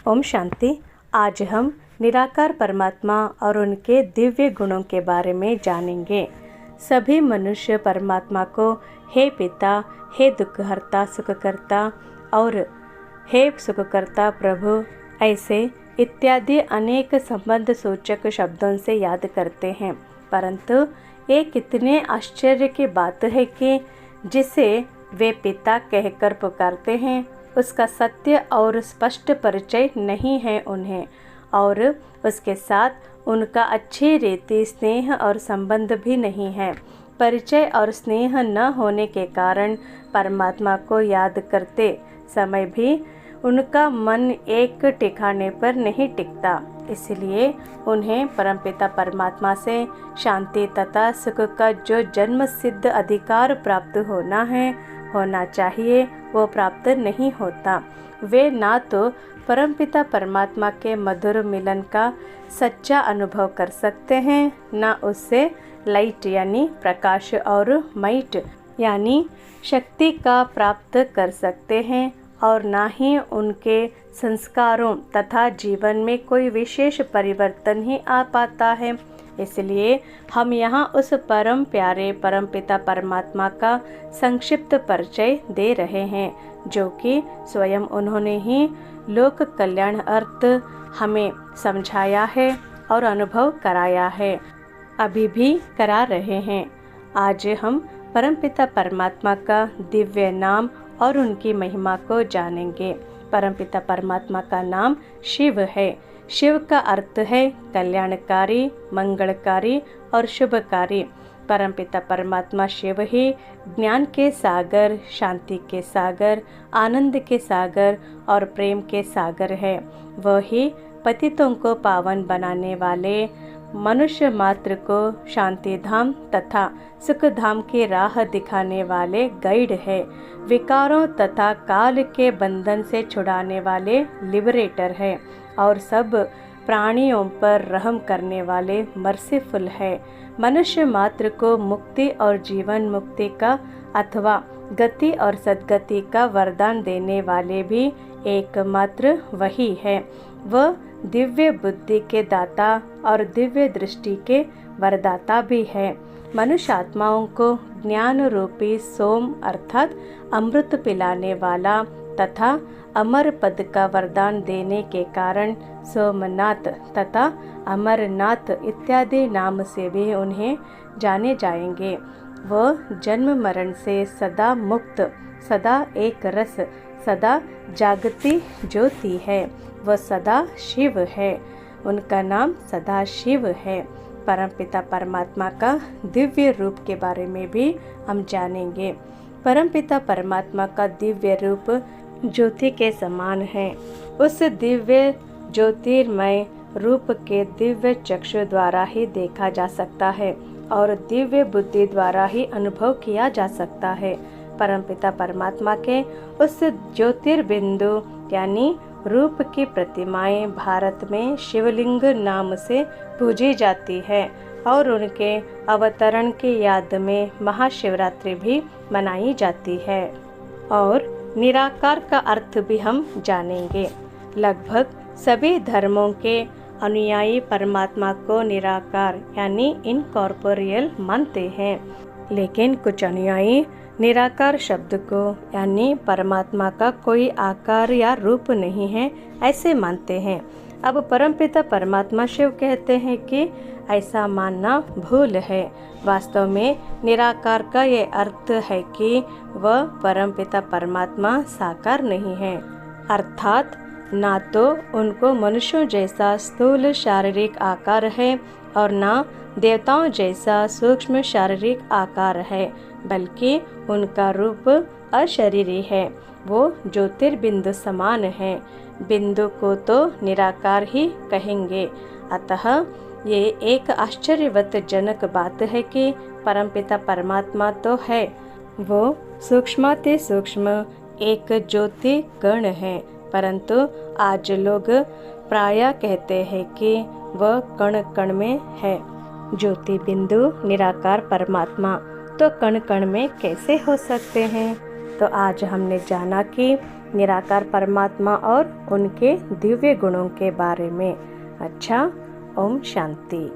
ओम शांति। आज हम निराकार परमात्मा और उनके दिव्य गुणों के बारे में जानेंगे। सभी मनुष्य परमात्मा को हे पिता, हे दुखहर्ता, सुखकर्ता और हे सुखकर्ता प्रभु ऐसे इत्यादि अनेक संबंध सूचक शब्दों से याद करते हैं, परंतु ये कितने आश्चर्य की बात है कि जिसे वे पिता कहकर पुकारते हैं उसका सत्य और स्पष्ट परिचय नहीं है उन्हें, और उसके साथ उनका अच्छी रीति स्नेह और संबंध भी नहीं है। परिचय और स्नेह न होने के कारण परमात्मा को याद करते समय भी उनका मन एक ठिकाने पर नहीं टिकता। इसलिए उन्हें परमपिता परमात्मा से शांति तथा सुख का जो जन्म सिद्ध अधिकार प्राप्त होना चाहिए वो प्राप्त नहीं होता। वे ना तो परमपिता परमात्मा के मधुर मिलन का सच्चा अनुभव कर सकते हैं, ना उससे लाइट यानी प्रकाश और माइट यानी शक्ति का प्राप्त कर सकते हैं, और ना ही उनके संस्कारों तथा जीवन में कोई विशेष परिवर्तन ही आ पाता है। इसलिए हम यहाँ उस परम प्यारे परमपिता परमात्मा का संक्षिप्त परिचय दे रहे हैं, जो कि स्वयं उन्होंने ही लोक कल्याण अर्थ हमें समझाया है और अनुभव कराया है, अभी भी करा रहे हैं। आज हम परमपिता परमात्मा का दिव्य नाम और उनकी महिमा को जानेंगे। परमपिता परमात्मा का नाम शिव है। शिव का अर्थ है कल्याणकारी, मंगलकारी और शुभकारी। परमपिता परमात्मा शिव ही ज्ञान के सागर, शांति के सागर, आनंद के सागर और प्रेम के सागर है। वह ही पतितों को पावन बनाने वाले, मनुष्य मात्र को शांति धाम तथा सुख धाम की राह दिखाने वाले गाइड है। विकारों तथा काल के बंधन से छुड़ाने वाले लिबरेटर है, और सब प्राणियों पर रहम करने वाले मर्सीफुल है। मनुष्य मात्र को मुक्ति और जीवन मुक्ति का अथवा गति और सद्गति का वरदान देने वाले भी एकमात्र वही है। वह दिव्य बुद्धि के दाता और दिव्य दृष्टि के वरदाता भी है। मनुष्य आत्माओं को ज्ञान रूपी सोम अर्थात अमृत पिलाने वाला तथा अमर पद का वरदान देने के कारण सोमनाथ तथा अमरनाथ इत्यादि नाम से भी उन्हें जाने जाएंगे। वह जन्म मरण से सदा मुक्त, सदा एक रस, सदा जागती ज्योति है। वह सदा शिव है। उनका नाम सदा शिव है। परमपिता परमात्मा का दिव्य रूप के बारे में भी हम जानेंगे। परमपिता परमात्मा का दिव्य रूप ज्योति के समान है। उस दिव्य ज्योतिर्मय रूप के दिव्य चक्षु द्वारा ही देखा जा सकता है और दिव्य बुद्धि द्वारा ही अनुभव किया जा सकता है। परमपिता परमात्मा के उस ज्योतिर्बिंदु यानी रूप की प्रतिमाएं भारत में शिवलिंग नाम से पूजी जाती है, और उनके अवतरण की याद में महाशिवरात्रि भी मनाई जाती है। और निराकार का अर्थ भी हम जानेंगे। लगभग सभी धर्मों के अनुयायी परमात्मा को निराकार यानी इनकॉर्पोरियल मानते हैं, लेकिन कुछ अनुयायी निराकार शब्द को यानी परमात्मा का कोई आकार या रूप नहीं है ऐसे मानते हैं। अब परमपिता परमात्मा शिव कहते हैं कि ऐसा मानना भूल है। वास्तव में निराकार का ये अर्थ है कि वह परमपिता परमात्मा साकार नहीं है, अर्थात ना तो उनको मनुष्यों जैसा स्थूल शारीरिक आकार है और ना देवताओं जैसा सूक्ष्म शारीरिक आकार है, बल्कि उनका रूप अशरीरी है। वो ज्योतिर्बिंदु समान है। बिंदु को तो निराकार ही कहेंगे। अतः ये एक आश्चर्यवत जनक बात है कि परमपिता परमात्मा तो है, वो सूक्ष्माति सूक्ष्म एक ज्योति कण है, परंतु आज लोग प्रायः कहते हैं कि वह कण कण में है। ज्योति बिंदु निराकार परमात्मा तो कण कण में कैसे हो सकते हैं? तो आज हमने जाना कि निराकार परमात्मा और उनके दिव्य गुणों के बारे में। अच्छा, ओम शांति।